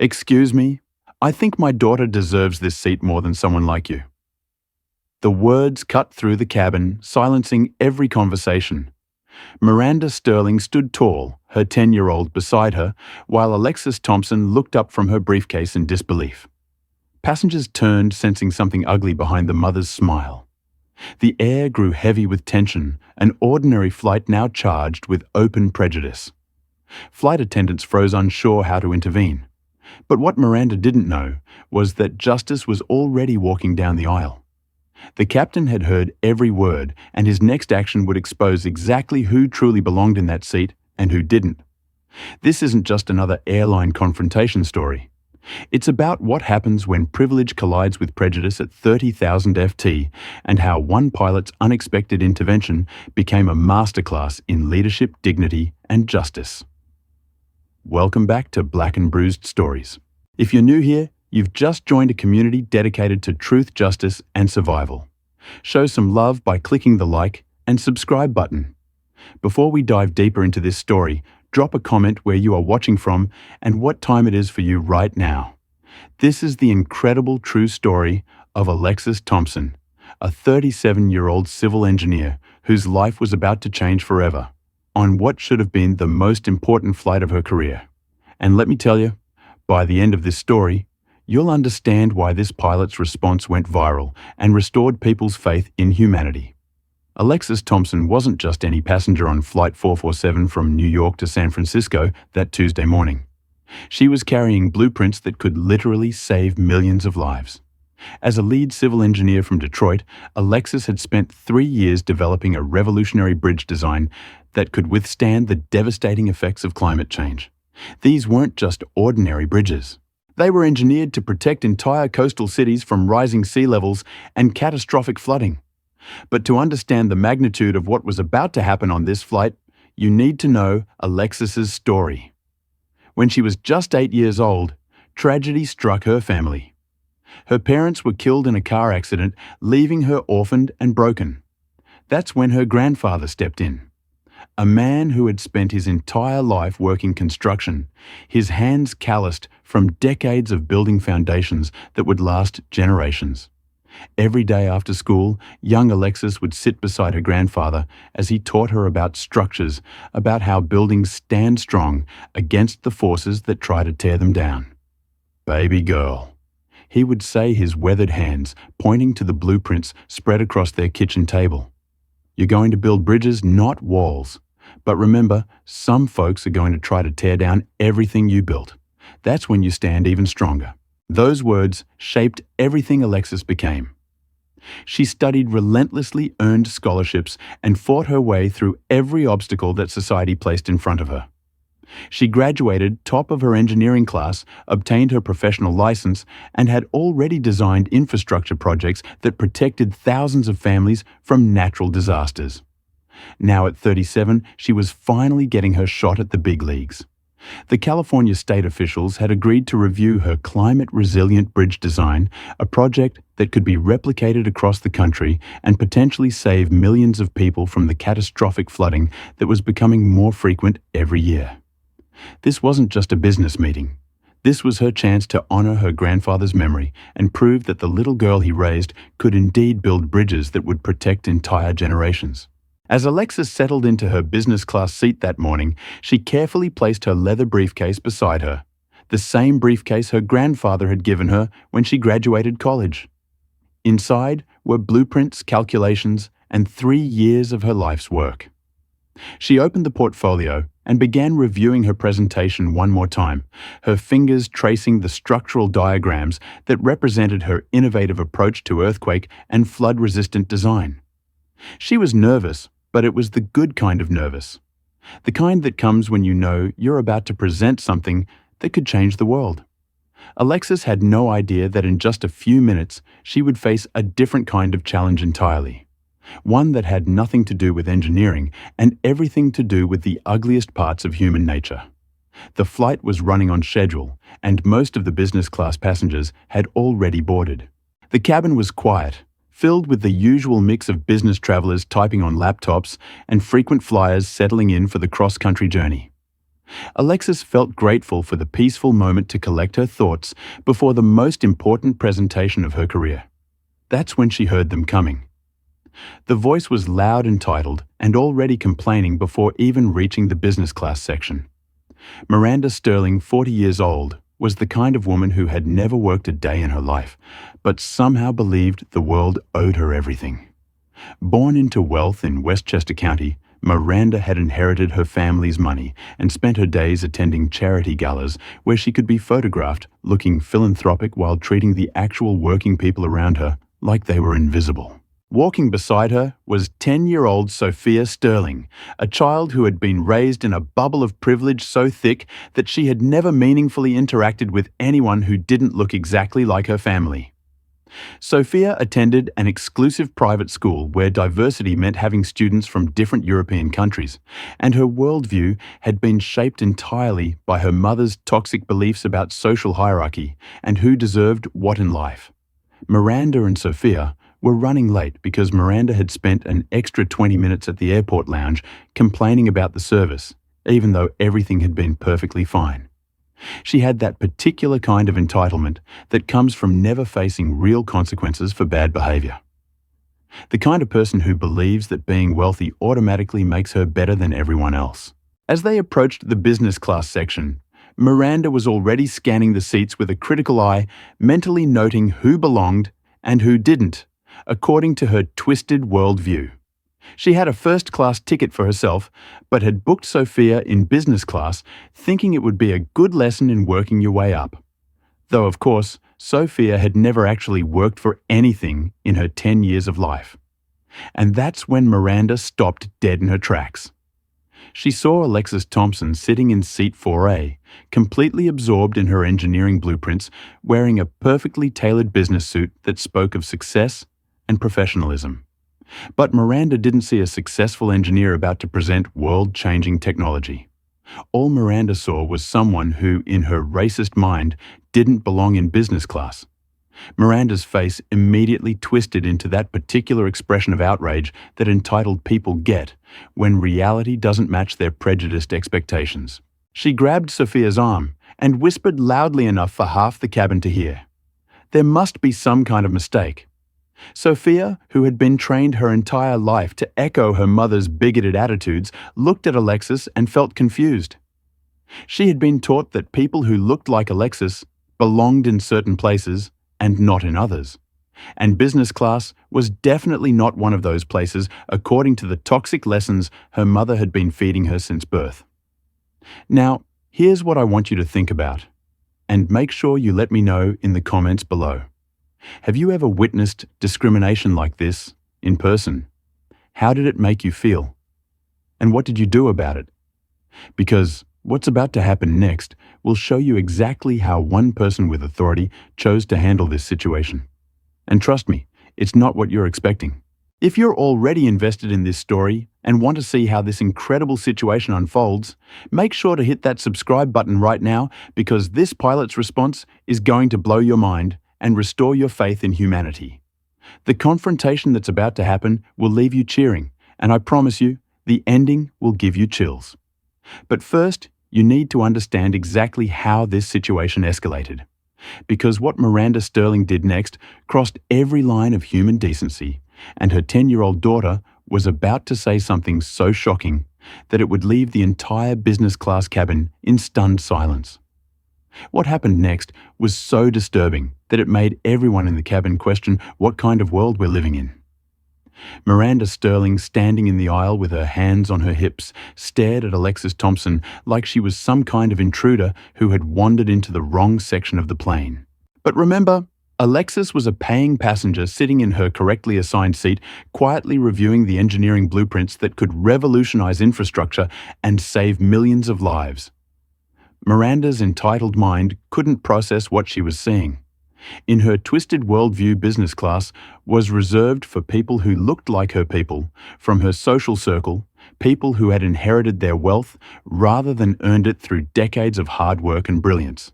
Excuse me, I think my daughter deserves this seat more than someone like you. The words cut through the cabin, silencing every conversation. Miranda Sterling stood tall, her 10-year-old beside her, while Alexis Thompson looked up from her briefcase in disbelief. Passengers turned, sensing something ugly behind the mother's smile. The air grew heavy with tension, an ordinary flight now charged with open prejudice. Flight attendants froze, unsure how to intervene. But what Miranda didn't know was that justice was already walking down the aisle. The captain had heard every word, and his next action would expose exactly who truly belonged in that seat and who didn't. This isn't just another airline confrontation story. It's about what happens when privilege collides with prejudice at 30,000 FT and how one pilot's unexpected intervention became a masterclass in leadership, dignity, and justice. Welcome back to Black and Bruised Stories. If you're new here, you've just joined a community dedicated to truth, justice, and survival. Show some love by clicking the like and subscribe button. Before we dive deeper into this story, drop a comment where you are watching from and what time it is for you right now. This is the incredible true story of Alexis Thompson, a 37-year-old civil engineer whose life was about to change forever on what should have been the most important flight of her career. And let me tell you, by the end of this story, you'll understand why this pilot's response went viral and restored people's faith in humanity. Alexis Thompson wasn't just any passenger on Flight 447 from New York to San Francisco that Tuesday morning. She was carrying blueprints that could literally save millions of lives. As a lead civil engineer from Detroit, Alexis had spent 3 years developing a revolutionary bridge design that could withstand the devastating effects of climate change. These weren't just ordinary bridges. They were engineered to protect entire coastal cities from rising sea levels and catastrophic flooding. But to understand the magnitude of what was about to happen on this flight, you need to know Alexis's story. When she was just 8 years old, tragedy struck her family. Her parents were killed in a car accident, leaving her orphaned and broken. That's when her grandfather stepped in. A man who had spent his entire life working construction, his hands calloused from decades of building foundations that would last generations. Every day after school, young Alexis would sit beside her grandfather as he taught her about structures, about how buildings stand strong against the forces that try to tear them down. "Baby girl," he would say, his weathered hands pointing to the blueprints spread across their kitchen table. "You're going to build bridges, not walls. But remember, some folks are going to try to tear down everything you built. That's when you stand even stronger." Those words shaped everything Alexis became. She studied relentlessly, earned scholarships, and fought her way through every obstacle that society placed in front of her. She graduated top of her engineering class, obtained her professional license, and had already designed infrastructure projects that protected thousands of families from natural disasters. Now at 37, she was finally getting her shot at the big leagues. The California state officials had agreed to review her climate-resilient bridge design, a project that could be replicated across the country and potentially save millions of people from the catastrophic flooding that was becoming more frequent every year. This wasn't just a business meeting. This was her chance to honor her grandfather's memory and prove that the little girl he raised could indeed build bridges that would protect entire generations. As Alexis settled into her business class seat that morning, she carefully placed her leather briefcase beside her, the same briefcase her grandfather had given her when she graduated college. Inside were blueprints, calculations, and 3 years of her life's work. She opened the portfolio and began reviewing her presentation one more time, her fingers tracing the structural diagrams that represented her innovative approach to earthquake and flood-resistant design. She was nervous, but it was the good kind of nervous. The kind that comes when you know you're about to present something that could change the world. Alexis had no idea that in just a few minutes she would face a different kind of challenge entirely. One that had nothing to do with engineering and everything to do with the ugliest parts of human nature. The flight was running on schedule, and most of the business class passengers had already boarded. The cabin was quiet, filled with the usual mix of business travelers typing on laptops and frequent flyers settling in for the cross-country journey. Alexis felt grateful for the peaceful moment to collect her thoughts before the most important presentation of her career. That's when she heard them coming. The voice was loud and titled and already complaining before even reaching the business class section. Miranda Sterling, 40 years old, was the kind of woman who had never worked a day in her life, but somehow believed the world owed her everything. Born into wealth in Westchester County, Miranda had inherited her family's money and spent her days attending charity galas where she could be photographed looking philanthropic while treating the actual working people around her like they were invisible. Walking beside her was 10-year-old Sophia Sterling, a child who had been raised in a bubble of privilege so thick that she had never meaningfully interacted with anyone who didn't look exactly like her family. Sophia attended an exclusive private school where diversity meant having students from different European countries, and her worldview had been shaped entirely by her mother's toxic beliefs about social hierarchy and who deserved what in life. Miranda and Sophia were running late because Miranda had spent an extra 20 minutes at the airport lounge complaining about the service, even though everything had been perfectly fine. She had that particular kind of entitlement that comes from never facing real consequences for bad behavior. The kind of person who believes that being wealthy automatically makes her better than everyone else. As they approached the business class section, Miranda was already scanning the seats with a critical eye, mentally noting who belonged and who didn't, according to her twisted worldview. She had a first-class ticket for herself, but had booked Sophia in business class, thinking it would be a good lesson in working your way up. Though, of course, Sophia had never actually worked for anything in her 10 years of life. And that's when Miranda stopped dead in her tracks. She saw Alexis Thompson sitting in seat 4A, completely absorbed in her engineering blueprints, wearing a perfectly tailored business suit that spoke of success and professionalism. But Miranda didn't see a successful engineer about to present world-changing technology. All Miranda saw was someone who, in her racist mind, didn't belong in business class. Miranda's face immediately twisted into that particular expression of outrage that entitled people get when reality doesn't match their prejudiced expectations. She grabbed Sophia's arm and whispered loudly enough for half the cabin to hear. There must be some kind of mistake. Sophia, who had been trained her entire life to echo her mother's bigoted attitudes, looked at Alexis and felt confused. She had been taught that people who looked like Alexis belonged in certain places and not in others. And business class was definitely not one of those places, according to the toxic lessons her mother had been feeding her since birth. Now, here's what I want you to think about, and make sure you let me know in the comments below. Have you ever witnessed discrimination like this in person? How did it make you feel? And what did you do about it? Because what's about to happen next will show you exactly how one person with authority chose to handle this situation. And trust me, it's not what you're expecting. If you're already invested in this story and want to see how this incredible situation unfolds, make sure to hit that subscribe button right now, because this pilot's response is going to blow your mind and restore your faith in humanity. The confrontation that's about to happen will leave you cheering, and I promise you, the ending will give you chills. But first, you need to understand exactly how this situation escalated. Because what Miranda Sterling did next crossed every line of human decency, and her 10-year-old daughter was about to say something so shocking that it would leave the entire business class cabin in stunned silence. What happened next was so disturbing that it made everyone in the cabin question what kind of world we're living in. Miranda Sterling, standing in the aisle with her hands on her hips, stared at Alexis Thompson like she was some kind of intruder who had wandered into the wrong section of the plane. But remember, Alexis was a paying passenger sitting in her correctly assigned seat, quietly reviewing the engineering blueprints that could revolutionize infrastructure and save millions of lives. Miranda's entitled mind couldn't process what she was seeing. In her twisted worldview, business class was reserved for people who looked like her people, from her social circle, people who had inherited their wealth rather than earned it through decades of hard work and brilliance.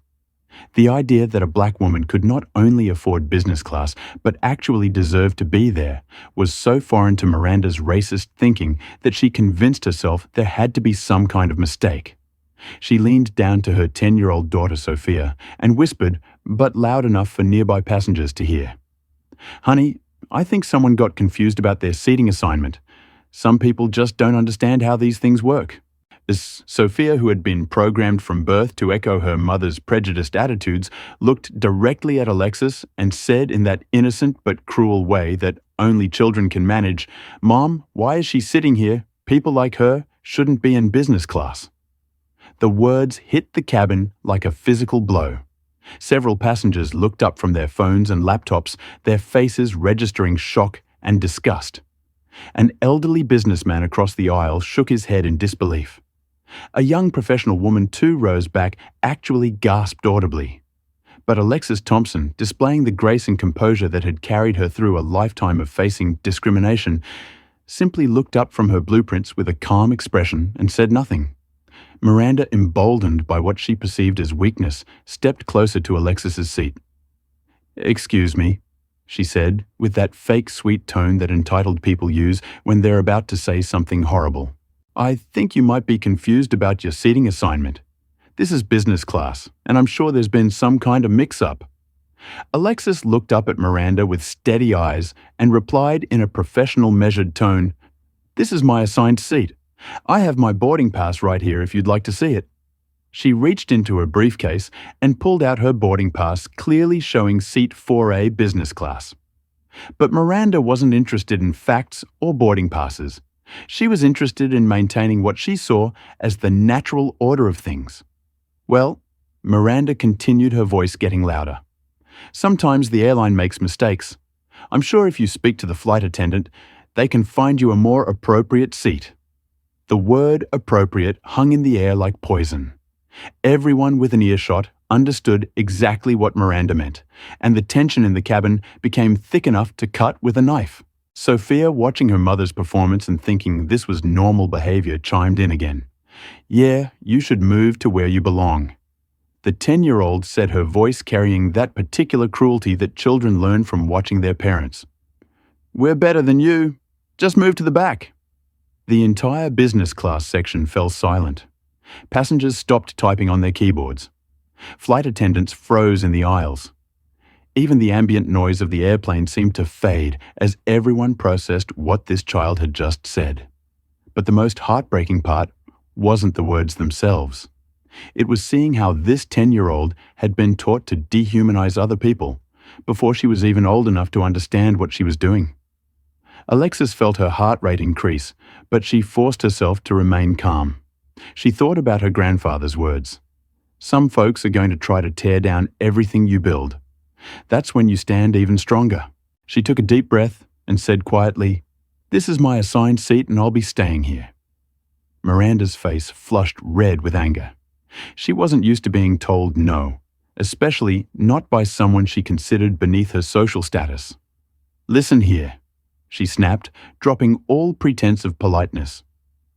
The idea that a black woman could not only afford business class but actually deserved to be there was so foreign to Miranda's racist thinking that she convinced herself there had to be some kind of mistake. She leaned down to her 10-year-old daughter Sophia and whispered, but loud enough for nearby passengers to hear. "Honey, I think someone got confused about their seating assignment. Some people just don't understand how these things work." As Sophia, who had been programmed from birth to echo her mother's prejudiced attitudes, looked directly at Alexis and said in that innocent but cruel way that only children can manage, "Mom, why is she sitting here? People like her shouldn't be in business class." The words hit the cabin like a physical blow. Several passengers looked up from their phones and laptops, their faces registering shock and disgust. An elderly businessman across the aisle shook his head in disbelief. A young professional woman 2 rows back actually gasped audibly. But Alexis Thompson, displaying the grace and composure that had carried her through a lifetime of facing discrimination, simply looked up from her blueprints with a calm expression and said nothing. Miranda, emboldened by what she perceived as weakness, stepped closer to Alexis's seat. "Excuse me," she said, with that fake sweet tone that entitled people use when they're about to say something horrible. "I think you might be confused about your seating assignment. This is business class, and I'm sure there's been some kind of mix-up." Alexis looked up at Miranda with steady eyes and replied in a professional, measured tone, "This is my assigned seat. I have my boarding pass right here if you'd like to see it." She reached into her briefcase and pulled out her boarding pass, clearly showing seat 4A business class. But Miranda wasn't interested in facts or boarding passes. She was interested in maintaining what she saw as the natural order of things. "Well," Miranda continued, her voice getting louder, "sometimes the airline makes mistakes. I'm sure if you speak to the flight attendant, they can find you a more appropriate seat." The word appropriate hung in the air like poison. Everyone with an earshot understood exactly what Miranda meant, and the tension in the cabin became thick enough to cut with a knife. Sophia, watching her mother's performance and thinking this was normal behavior, chimed in again. "Yeah, you should move to where you belong." The 10-year-old said, her voice carrying that particular cruelty that children learn from watching their parents. "We're better than you. Just move to the back." The entire business class section fell silent. Passengers stopped typing on their keyboards. Flight attendants froze in the aisles. Even the ambient noise of the airplane seemed to fade as everyone processed what this child had just said. But the most heartbreaking part wasn't the words themselves. It was seeing how this 10-year-old had been taught to dehumanize other people before she was even old enough to understand what she was doing. Alexis felt her heart rate increase, but she forced herself to remain calm. She thought about her grandfather's words. "Some folks are going to try to tear down everything you build. That's when you stand even stronger." She took a deep breath and said quietly, "This is my assigned seat and I'll be staying here." Miranda's face flushed red with anger. She wasn't used to being told no, especially not by someone she considered beneath her social status. "Listen here," she snapped, dropping all pretense of politeness.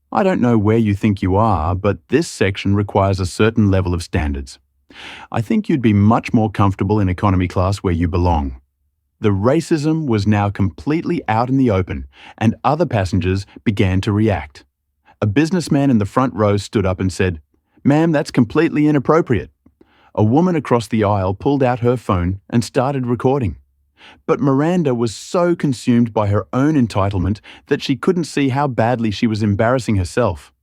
"I don't know where you think you are, but this section requires a certain level of standards. I think you'd be much more comfortable in economy class where you belong." The racism was now completely out in the open, and other passengers began to react. A businessman in the front row stood up and said, "Ma'am, that's completely inappropriate." A woman across the aisle pulled out her phone and started recording. But Miranda was so consumed by her own entitlement that she couldn't see how badly she was embarrassing herself.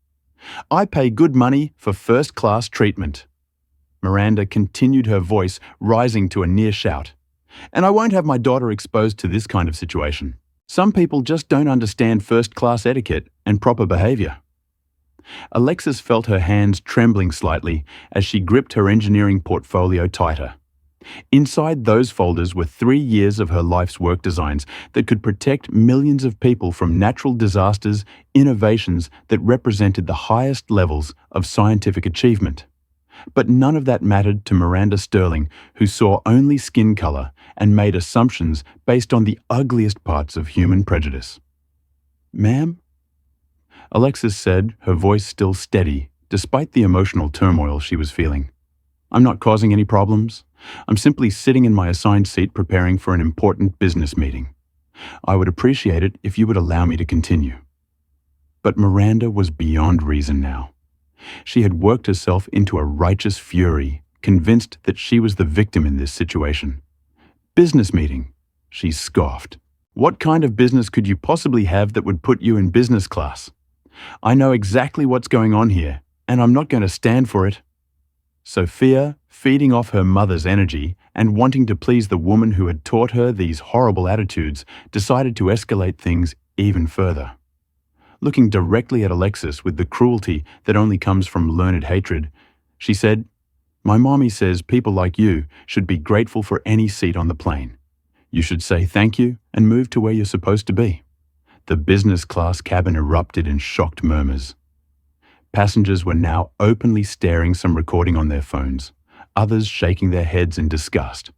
"I pay good money for first-class treatment." Miranda continued, her voice rising to a near shout. "And I won't have my daughter exposed to this kind of situation. Some people just don't understand first-class etiquette and proper behavior." Alexis felt her hands trembling slightly as she gripped her engineering portfolio tighter. Inside those folders were 3 years of her life's work designs that could protect millions of people from natural disasters, innovations that represented the highest levels of scientific achievement. But none of that mattered to Miranda Sterling, who saw only skin color and made assumptions based on the ugliest parts of human prejudice. "Ma'am?" Alexis said, her voice still steady, despite the emotional turmoil she was feeling. "I'm not causing any problems. I'm simply sitting in my assigned seat preparing for an important business meeting. I would appreciate it if you would allow me to continue." But Miranda was beyond reason now. She had worked herself into a righteous fury, convinced that she was the victim in this situation. Business meeting, she scoffed. What kind of business could you possibly have that would put you in business class? I know exactly what's going on here, and I'm not going to stand for it. Sophia, feeding off her mother's energy and wanting to please the woman who had taught her these horrible attitudes, decided to escalate things even further. Looking directly at Alexis with the cruelty that only comes from learned hatred, she said, "My mommy says people like you should be grateful for any seat on the plane. You should say thank you and move to where you're supposed to be." The business class cabin erupted in shocked murmurs. Passengers were now openly staring, some recording on their phones, others shaking their heads in disgust.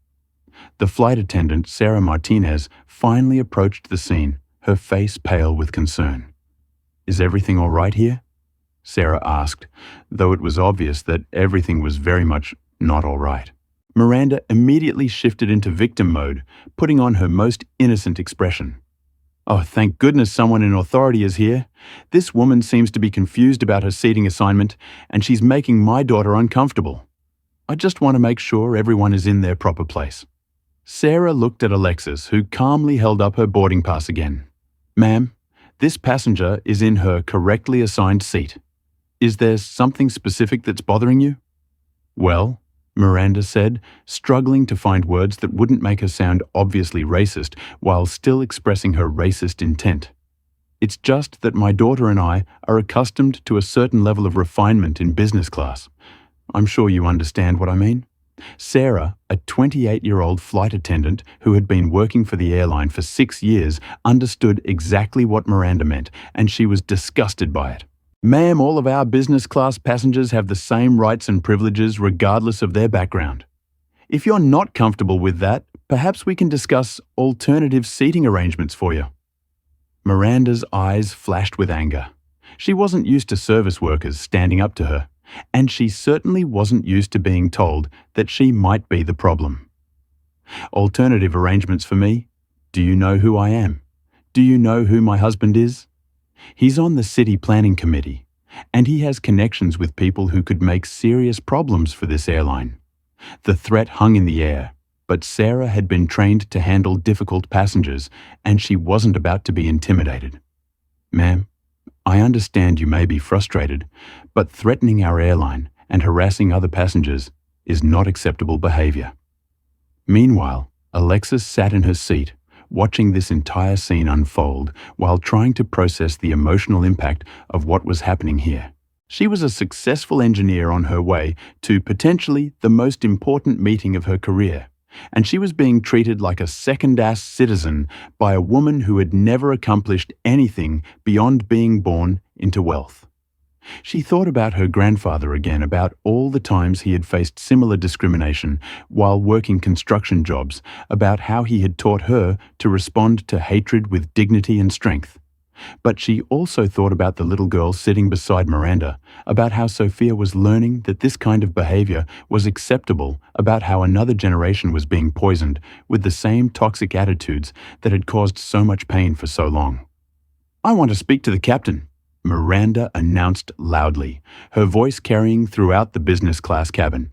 The flight attendant, Sarah Martinez, finally approached the scene, her face pale with concern. "Is everything all right here?" Sarah asked, though it was obvious that everything was very much not all right. Miranda immediately shifted into victim mode, putting on her most innocent expression. "Oh, thank goodness someone in authority is here. This woman seems to be confused about her seating assignment, and she's making my daughter uncomfortable. I just want to make sure everyone is in their proper place." Sarah looked at Alexis, who calmly held up her boarding pass again. "Ma'am, this passenger is in her correctly assigned seat. Is there something specific that's bothering you?" "Well," Miranda said, struggling to find words that wouldn't make her sound obviously racist while still expressing her racist intent. "It's just that my daughter and I are accustomed to a certain level of refinement in business class. I'm sure you understand what I mean." Sarah, a 28-year-old flight attendant who had been working for the airline for 6 years, understood exactly what Miranda meant, and she was disgusted by it. "Ma'am, all of our business class passengers have the same rights and privileges regardless of their background. If you're not comfortable with that, perhaps we can discuss alternative seating arrangements for you." Miranda's eyes flashed with anger. She wasn't used to service workers standing up to her, and she certainly wasn't used to being told that she might be the problem. "Alternative arrangements for me? Do you know who I am? Do you know who my husband is? He's on the city planning committee, and he has connections with people who could make serious problems for this airline." The threat hung in the air, but Sarah had been trained to handle difficult passengers, and she wasn't about to be intimidated. "Ma'am, I understand you may be frustrated, but threatening our airline and harassing other passengers is not acceptable behavior." Meanwhile, Alexis sat in her seat, watching this entire scene unfold while trying to process the emotional impact of what was happening here. She was a successful engineer on her way to potentially the most important meeting of her career, and she was being treated like a second-class citizen by a woman who had never accomplished anything beyond being born into wealth. She thought about her grandfather again, about all the times he had faced similar discrimination while working construction jobs, about how he had taught her to respond to hatred with dignity and strength. But she also thought about the little girl sitting beside Miranda, about how Sophia was learning that this kind of behavior was acceptable, about how another generation was being poisoned with the same toxic attitudes that had caused so much pain for so long. "I want to speak to the captain," Miranda announced loudly, her voice carrying throughout the business class cabin.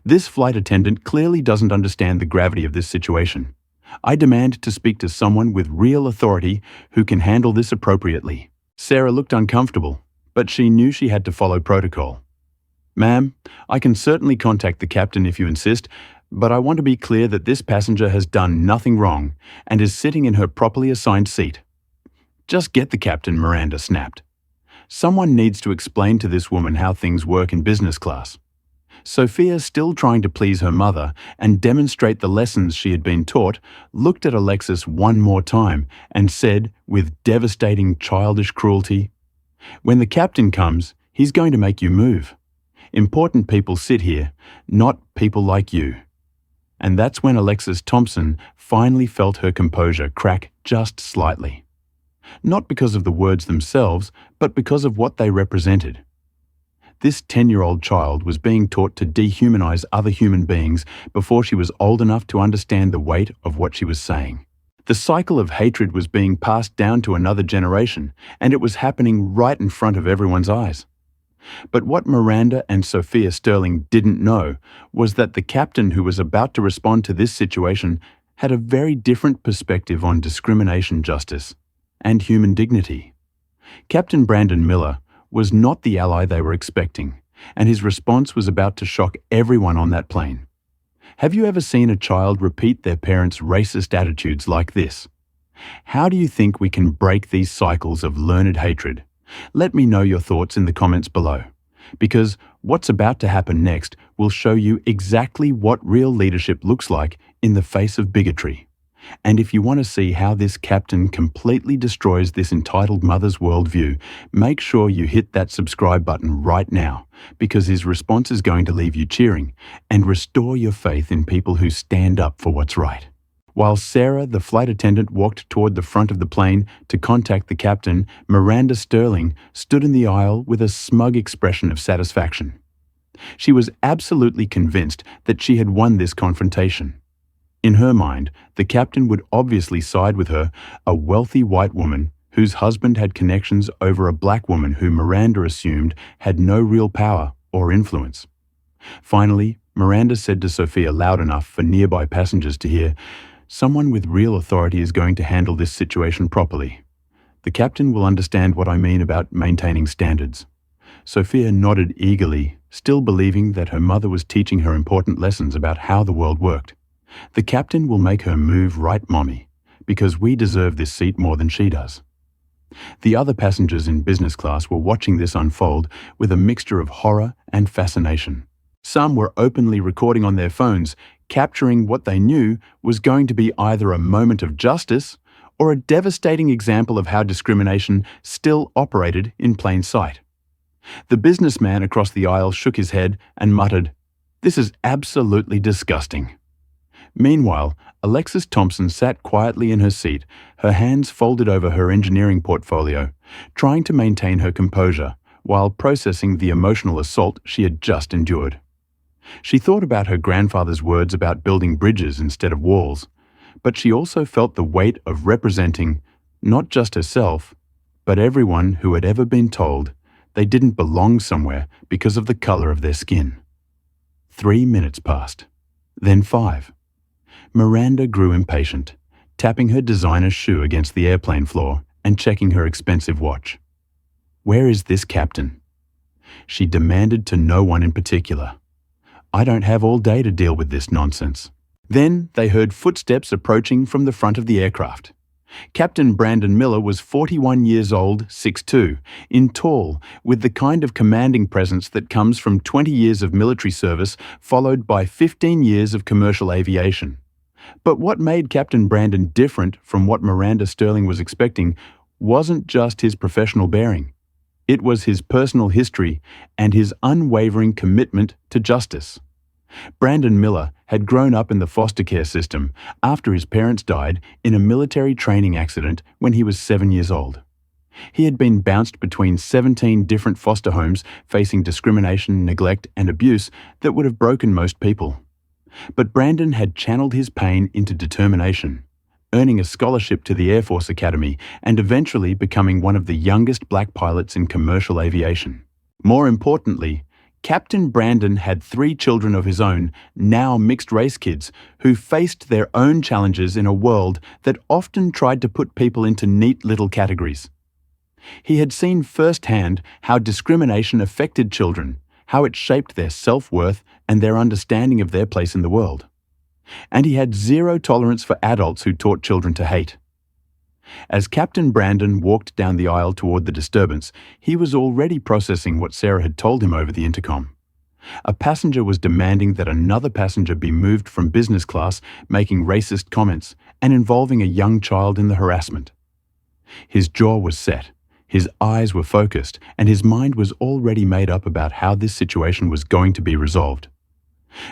"This flight attendant clearly doesn't understand the gravity of this situation. I demand to speak to someone with real authority who can handle this appropriately." Sarah looked uncomfortable, but she knew she had to follow protocol. "Ma'am, I can certainly contact the captain if you insist, but I want to be clear that this passenger has done nothing wrong and is sitting in her properly assigned seat." "Just get the captain," Miranda snapped. "Someone needs to explain to this woman how things work in business class." Sophia, still trying to please her mother and demonstrate the lessons she had been taught, looked at Alexis one more time and said, with devastating childish cruelty, "When the captain comes, he's going to make you move. Important people sit here, not people like you." And that's when Alexis Thompson finally felt her composure crack just slightly. Not because of the words themselves, but because of what they represented. This 10-year-old child was being taught to dehumanize other human beings before she was old enough to understand the weight of what she was saying. The cycle of hatred was being passed down to another generation, and it was happening right in front of everyone's eyes. But what Miranda and Sophia Sterling didn't know was that the captain who was about to respond to this situation had a very different perspective on discrimination justice and human dignity. Captain Brandon Miller was not the ally they were expecting, and his response was about to shock everyone on that plane. Have you ever seen a child repeat their parents' racist attitudes like this? How do you think we can break these cycles of learned hatred? Let me know your thoughts in the comments below, because what's about to happen next will show you exactly what real leadership looks like in the face of bigotry. And if you want to see how this captain completely destroys this entitled mother's worldview, make sure you hit that subscribe button right now, because his response is going to leave you cheering and restore your faith in people who stand up for what's right. While Sarah, the flight attendant, walked toward the front of the plane to contact the captain, Miranda Sterling stood in the aisle with a smug expression of satisfaction. She was absolutely convinced that she had won this confrontation. In her mind, the captain would obviously side with her, a wealthy white woman whose husband had connections over a black woman who Miranda assumed had no real power or influence. Finally, Miranda said to Sophia loud enough for nearby passengers to hear, "Someone with real authority is going to handle this situation properly. The captain will understand what I mean about maintaining standards." Sophia nodded eagerly, still believing that her mother was teaching her important lessons about how the world worked. "The captain will make her move right, Mommy, because we deserve this seat more than she does." The other passengers in business class were watching this unfold with a mixture of horror and fascination. Some were openly recording on their phones, capturing what they knew was going to be either a moment of justice or a devastating example of how discrimination still operated in plain sight. The businessman across the aisle shook his head and muttered, "This is absolutely disgusting." Meanwhile, Alexis Thompson sat quietly in her seat, her hands folded over her engineering portfolio, trying to maintain her composure while processing the emotional assault she had just endured. She thought about her grandfather's words about building bridges instead of walls, but she also felt the weight of representing not just herself, but everyone who had ever been told they didn't belong somewhere because of the color of their skin. 3 minutes passed, then 5. Miranda grew impatient, tapping her designer shoe against the airplane floor and checking her expensive watch. "Where is this captain?" She demanded to no one in particular. "I don't have all day to deal with this nonsense." Then they heard footsteps approaching from the front of the aircraft. Captain Brandon Miller was 41 years old, 6'2", in tall, with the kind of commanding presence that comes from 20 years of military service followed by 15 years of commercial aviation. But what made Captain Brandon different from what Miranda Sterling was expecting wasn't just his professional bearing. It was his personal history and his unwavering commitment to justice. Brandon Miller had grown up in the foster care system after his parents died in a military training accident when he was 7 years old. He had been bounced between 17 different foster homes facing discrimination, neglect, and abuse that would have broken most people. But Brandon had channeled his pain into determination, earning a scholarship to the Air Force Academy and eventually becoming one of the youngest black pilots in commercial aviation. More importantly, Captain Brandon had 3 children of his own, now mixed-race kids, who faced their own challenges in a world that often tried to put people into neat little categories. He had seen firsthand how discrimination affected children, how it shaped their self-worth and their understanding of their place in the world. And he had zero tolerance for adults who taught children to hate. As Captain Brandon walked down the aisle toward the disturbance, he was already processing what Sarah had told him over the intercom. A passenger was demanding that another passenger be moved from business class, making racist comments and involving a young child in the harassment. His jaw was set, his eyes were focused, and his mind was already made up about how this situation was going to be resolved.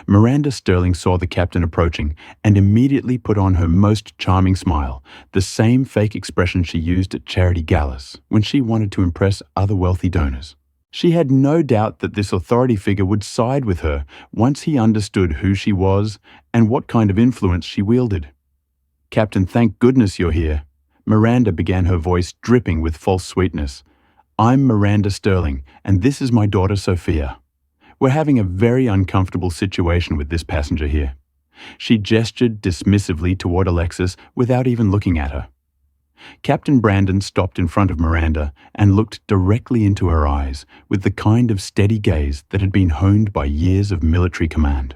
Miranda Sterling saw the captain approaching and immediately put on her most charming smile, the same fake expression she used at charity galas when she wanted to impress other wealthy donors. She had no doubt that this authority figure would side with her once he understood who she was and what kind of influence she wielded. "Captain, thank goodness you're here." Miranda began, her voice dripping with false sweetness. I'm Miranda Sterling, and this is my daughter Sophia. We're having a very uncomfortable situation with this passenger here. She gestured dismissively toward Alexis without even looking at her. Captain Brandon stopped in front of Miranda and looked directly into her eyes with the kind of steady gaze that had been honed by years of military command.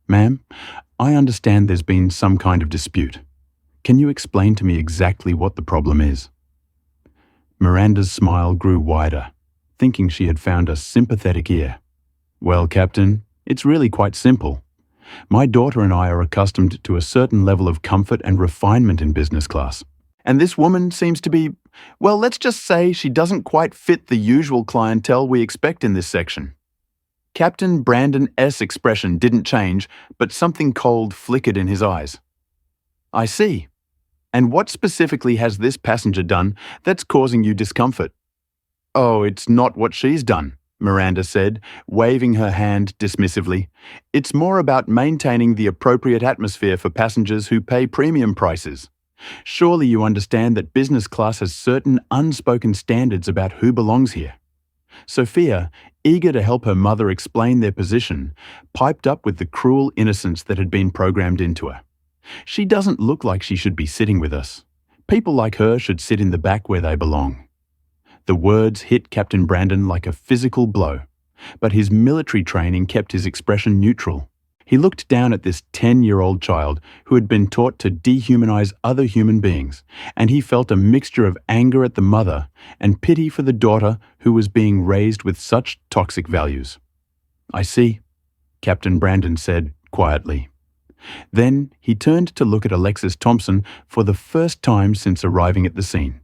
"Ma'am, I understand there's been some kind of dispute. Can you explain to me exactly what the problem is?" Miranda's smile grew wider, thinking she had found a sympathetic ear. "Well, Captain, it's really quite simple. My daughter and I are accustomed to a certain level of comfort and refinement in business class. And this woman seems to be, well, let's just say she doesn't quite fit the usual clientele we expect in this section." Captain Brandon S. expression didn't change, but something cold flickered in his eyes. "I see. And what specifically has this passenger done that's causing you discomfort?" "Oh, it's not what she's done," Miranda said, waving her hand dismissively. "It's more about maintaining the appropriate atmosphere for passengers who pay premium prices. Surely you understand that business class has certain unspoken standards about who belongs here." Sophia, eager to help her mother explain their position, piped up with the cruel innocence that had been programmed into her. "She doesn't look like she should be sitting with us. People like her should sit in the back where they belong." The words hit Captain Brandon like a physical blow, but his military training kept his expression neutral. He looked down at this 10-year-old child who had been taught to dehumanize other human beings, and he felt a mixture of anger at the mother and pity for the daughter who was being raised with such toxic values. "I see," Captain Brandon said quietly. Then he turned to look at Alexis Thompson for the first time since arriving at the scene.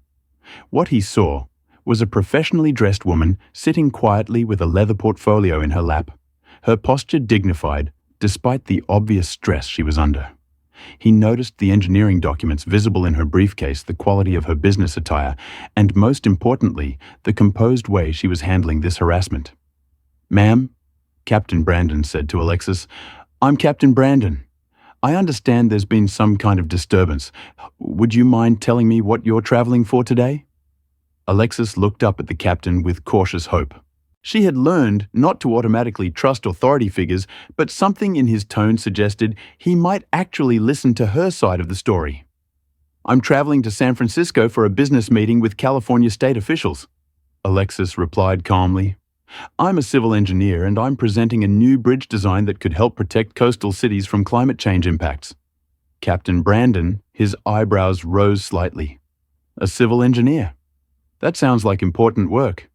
What he saw was a professionally dressed woman sitting quietly with a leather portfolio in her lap, her posture dignified despite the obvious stress she was under. He noticed the engineering documents visible in her briefcase, the quality of her business attire, and most importantly, the composed way she was handling this harassment. "Ma'am," Captain Brandon said to Alexis, "I'm Captain Brandon. I understand there's been some kind of disturbance. Would you mind telling me what you're traveling for today?" Alexis looked up at the captain with cautious hope. She had learned not to automatically trust authority figures, but something in his tone suggested he might actually listen to her side of the story. "I'm traveling to San Francisco for a business meeting with California state officials," Alexis replied calmly. "I'm a civil engineer and I'm presenting a new bridge design that could help protect coastal cities from climate change impacts." Captain Brandon, his eyebrows rose slightly. "A civil engineer? That sounds like important work.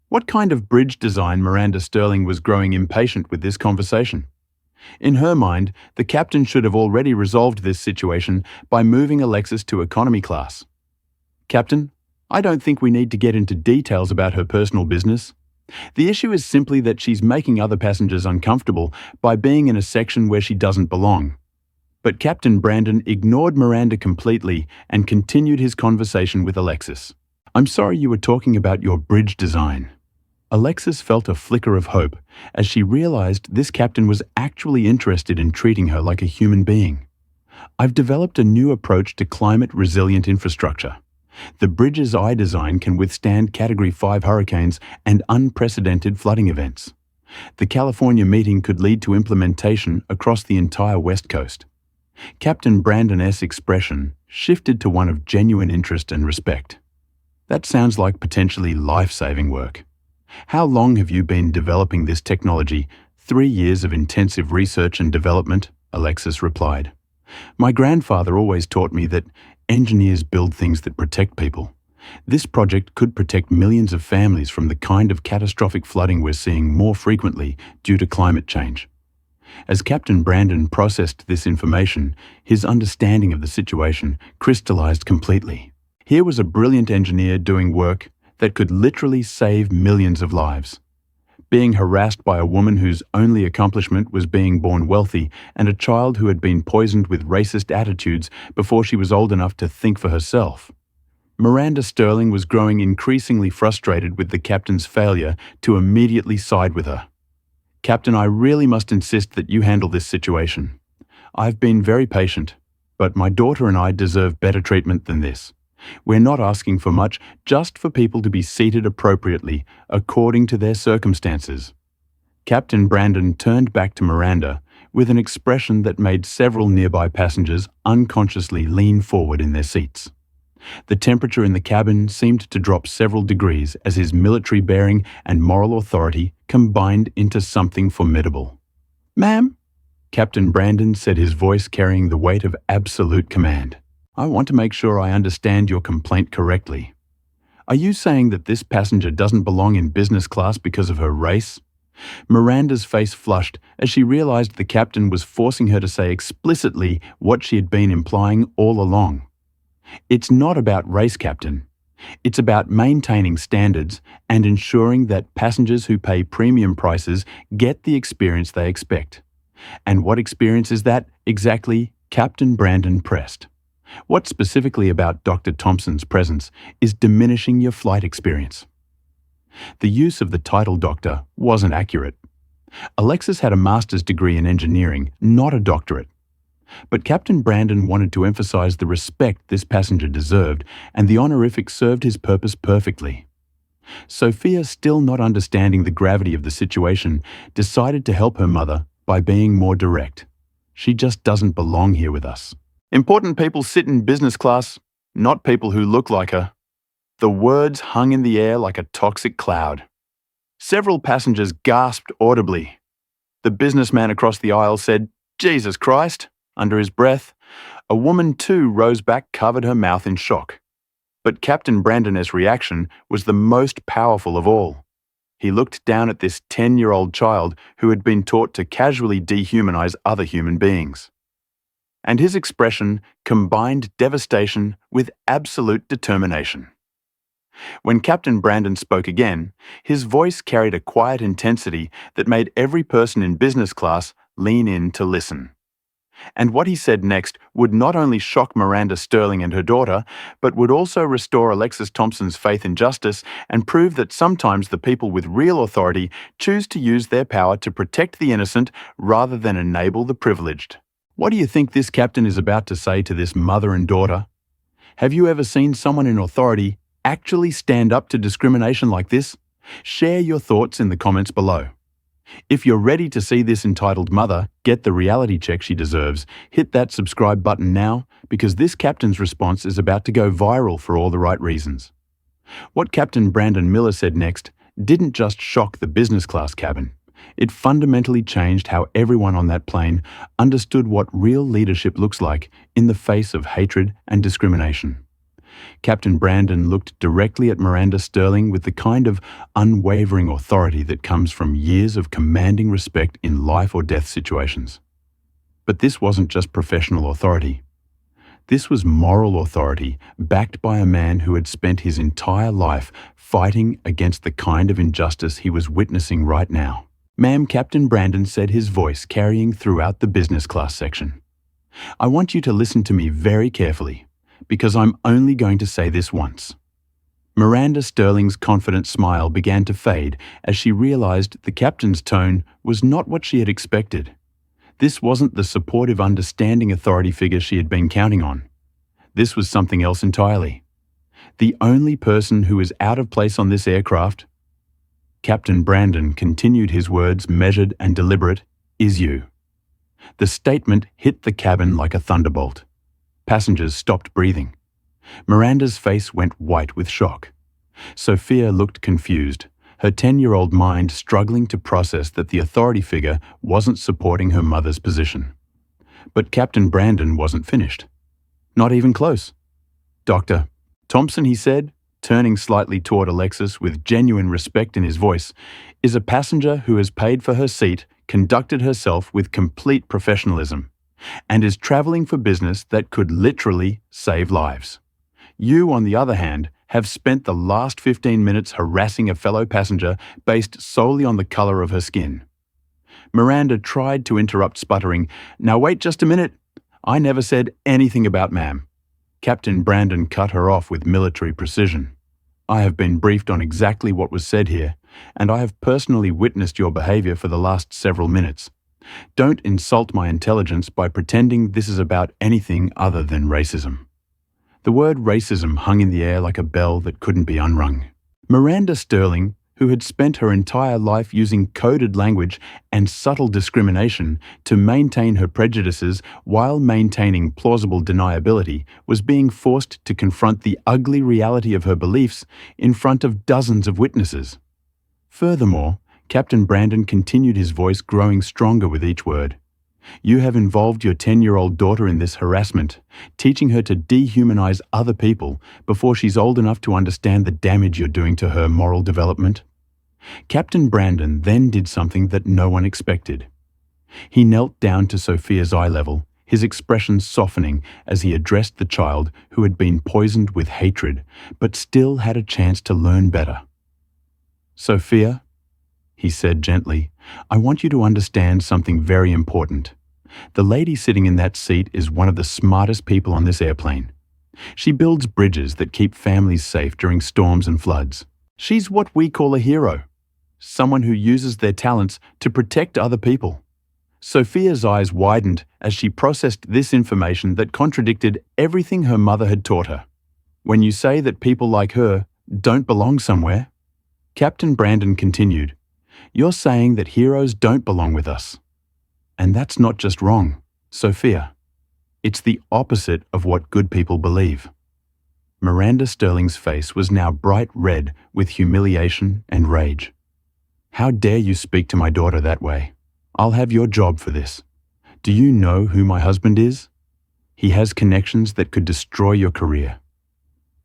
What kind of bridge design?" Miranda Sterling was growing impatient with this conversation. In her mind, the captain should have already resolved this situation by moving Alexis to economy class. "Captain, I don't think we need to get into details about her personal business. The issue is simply that she's making other passengers uncomfortable by being in a section where she doesn't belong." But Captain Brandon ignored Miranda completely and continued his conversation with Alexis. "I'm sorry you were talking about your bridge design." Alexis felt a flicker of hope as she realized this captain was actually interested in treating her like a human being. "I've developed a new approach to climate-resilient infrastructure. The bridges I design can withstand Category 5 hurricanes and unprecedented flooding events. The California meeting could lead to implementation across the entire West Coast." Captain Brandon S. expression shifted to one of genuine interest and respect. "That sounds like potentially life-saving work. How long have you been developing this technology?" "3 years of intensive research and development," Alexis replied. "My grandfather always taught me that engineers build things that protect people. This project could protect millions of families from the kind of catastrophic flooding we're seeing more frequently due to climate change." As Captain Brandon processed this information, his understanding of the situation crystallized completely. Here was a brilliant engineer doing work that could literally save millions of lives. Being harassed by a woman whose only accomplishment was being born wealthy and a child who had been poisoned with racist attitudes before she was old enough to think for herself. Miranda Sterling was growing increasingly frustrated with the captain's failure to immediately side with her. "Captain, I really must insist that you handle this situation. I've been very patient, but my daughter and I deserve better treatment than this. We're not asking for much, just for people to be seated appropriately, according to their circumstances." Captain Brandon turned back to Miranda with an expression that made several nearby passengers unconsciously lean forward in their seats. The temperature in the cabin seemed to drop several degrees as his military bearing and moral authority combined into something formidable. "Ma'am," Captain Brandon said, his voice carrying the weight of absolute command, "I want to make sure I understand your complaint correctly. Are you saying that this passenger doesn't belong in business class because of her race?" Miranda's face flushed as she realized the captain was forcing her to say explicitly what she had been implying all along. "It's not about race, Captain. It's about maintaining standards and ensuring that passengers who pay premium prices get the experience they expect." "And what experience is that exactly?" Captain Brandon pressed. "What specifically about Dr. Thompson's presence is diminishing your flight experience?" The use of the title doctor wasn't accurate. Alexis had a master's degree in engineering, not a doctorate. But Captain Brandon wanted to emphasize the respect this passenger deserved, and the honorific served his purpose perfectly. Sophia, still not understanding the gravity of the situation, decided to help her mother by being more direct. "She just doesn't belong here with us. Important people sit in business class, not people who look like her." The words hung in the air like a toxic cloud. Several passengers gasped audibly. The businessman across the aisle said, "Jesus Christ," under his breath. A woman too rose back, covered her mouth in shock. But Captain Brandon's reaction was the most powerful of all. He looked down at this 10-year-old child who had been taught to casually dehumanize other human beings. And his expression combined devastation with absolute determination. When Captain Brandon spoke again, his voice carried a quiet intensity that made every person in business class lean in to listen. And what he said next would not only shock Miranda Sterling and her daughter, but would also restore Alexis Thompson's faith in justice and prove that sometimes the people with real authority choose to use their power to protect the innocent rather than enable the privileged. What do you think this captain is about to say to this mother and daughter? Have you ever seen someone in authority actually stand up to discrimination like this? Share your thoughts in the comments below. If you're ready to see this entitled mother get the reality check she deserves, hit that subscribe button now, because this captain's response is about to go viral for all the right reasons. What Captain Brandon Miller said next didn't just shock the business class cabin. It fundamentally changed how everyone on that plane understood what real leadership looks like in the face of hatred and discrimination. Captain Brandon looked directly at Miranda Sterling with the kind of unwavering authority that comes from years of commanding respect in life or death situations. But this wasn't just professional authority. This was moral authority backed by a man who had spent his entire life fighting against the kind of injustice he was witnessing right now. "Ma'am," Captain Brandon said, his voice carrying throughout the business class section. "I want you to listen to me very carefully, because I'm only going to say this once." Miranda Sterling's confident smile began to fade as she realized the captain's tone was not what she had expected. This wasn't the supportive, understanding authority figure she had been counting on. This was something else entirely. "The only person who is out of place on this aircraft," Captain Brandon continued, his words measured and deliberate, "is you." The statement hit the cabin like a thunderbolt. Passengers stopped breathing. Miranda's face went white with shock. Sophia looked confused, her 10-year-old mind struggling to process that the authority figure wasn't supporting her mother's position. But Captain Brandon wasn't finished. Not even close. "Dr. Thompson," he said, turning slightly toward Alexis with genuine respect in his voice, "is a passenger who has paid for her seat, conducted herself with complete professionalism, and is traveling for business that could literally save lives. You, on the other hand, have spent the last 15 minutes harassing a fellow passenger based solely on the color of her skin." Miranda tried to interrupt, sputtering, "Now wait just a minute. I never said anything about ma'am." Captain Brandon cut her off with military precision. "I have been briefed on exactly what was said here, and I have personally witnessed your behavior for the last several minutes. Don't insult my intelligence by pretending this is about anything other than racism." The word racism hung in the air like a bell that couldn't be unrung. Miranda Sterling, who had spent her entire life using coded language and subtle discrimination to maintain her prejudices while maintaining plausible deniability, was being forced to confront the ugly reality of her beliefs in front of dozens of witnesses. Furthermore, Captain Brandon continued, his voice growing stronger with each word. You have involved your 10-year-old daughter in this harassment, teaching her to dehumanize other people before she's old enough to understand the damage you're doing to her moral development. Captain Brandon then did something that no one expected. He knelt down to Sophia's eye level, his expression softening as he addressed the child who had been poisoned with hatred, but still had a chance to learn better. Sophia, he said gently, I want you to understand something very important. The lady sitting in that seat is one of the smartest people on this airplane. She builds bridges that keep families safe during storms and floods. She's what we call a hero, someone who uses their talents to protect other people. Sophia's eyes widened as she processed this information that contradicted everything her mother had taught her. When you say that people like her don't belong somewhere, Captain Brandon continued, you're saying that heroes don't belong with us. And that's not just wrong, Sophia. It's the opposite of what good people believe. Miranda Sterling's face was now bright red with humiliation and rage. How dare you speak to my daughter that way? I'll have your job for this. Do you know who my husband is? He has connections that could destroy your career.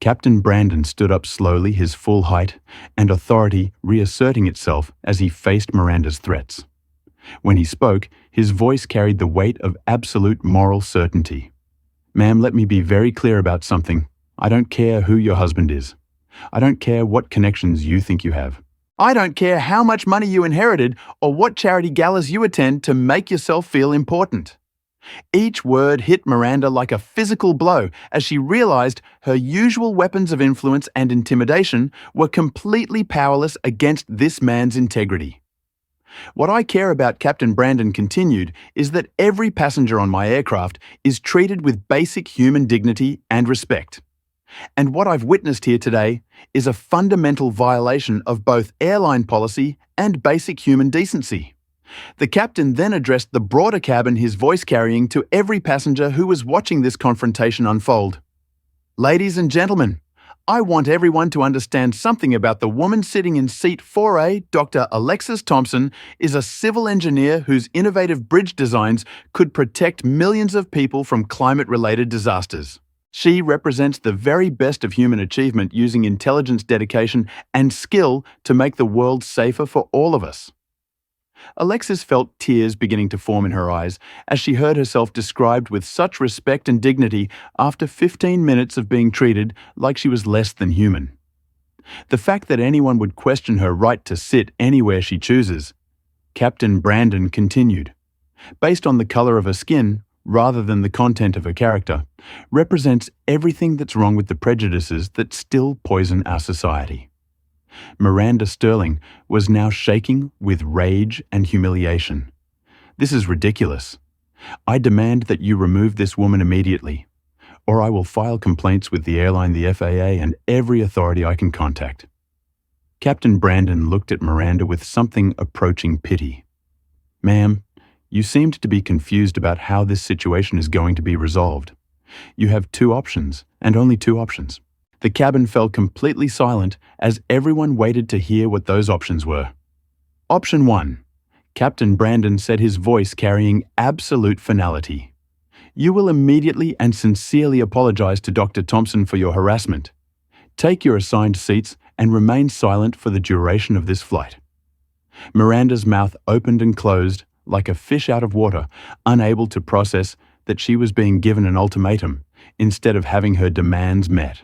Captain Brandon stood up slowly, his full height and authority reasserting itself as he faced Miranda's threats. When he spoke, his voice carried the weight of absolute moral certainty. Ma'am, let me be very clear about something. I don't care who your husband is. I don't care what connections you think you have. I don't care how much money you inherited or what charity galas you attend to make yourself feel important. Each word hit Miranda like a physical blow as she realized her usual weapons of influence and intimidation were completely powerless against this man's integrity. What I care about, Captain Brandon continued, is that every passenger on my aircraft is treated with basic human dignity and respect. And what I've witnessed here today is a fundamental violation of both airline policy and basic human decency. The captain then addressed the broader cabin, his voice carrying to every passenger who was watching this confrontation unfold. Ladies and gentlemen, I want everyone to understand something about the woman sitting in seat 4A. Dr. Alexis Thompson is a civil engineer whose innovative bridge designs could protect millions of people from climate-related disasters. She represents the very best of human achievement, using intelligence, dedication, and skill to make the world safer for all of us. Alexis felt tears beginning to form in her eyes as she heard herself described with such respect and dignity after 15 minutes of being treated like she was less than human. The fact that anyone would question her right to sit anywhere she chooses. Captain Brandon continued, based on the color of her skin, rather than the content of her character, represents everything that's wrong with the prejudices that still poison our society. Miranda Sterling was now shaking with rage and humiliation. This is ridiculous. I demand that you remove this woman immediately, or I will file complaints with the airline, the FAA, and every authority I can contact. Captain Brandon looked at Miranda with something approaching pity. Ma'am, you seemed to be confused about how this situation is going to be resolved. You have two options, and only two options. The cabin fell completely silent as everyone waited to hear what those options were. Option 1. Captain Brandon said, his voice carrying absolute finality. You will immediately and sincerely apologize to Dr. Thompson for your harassment. Take your assigned seats and remain silent for the duration of this flight. Miranda's mouth opened and closed like a fish out of water, unable to process that she was being given an ultimatum instead of having her demands met.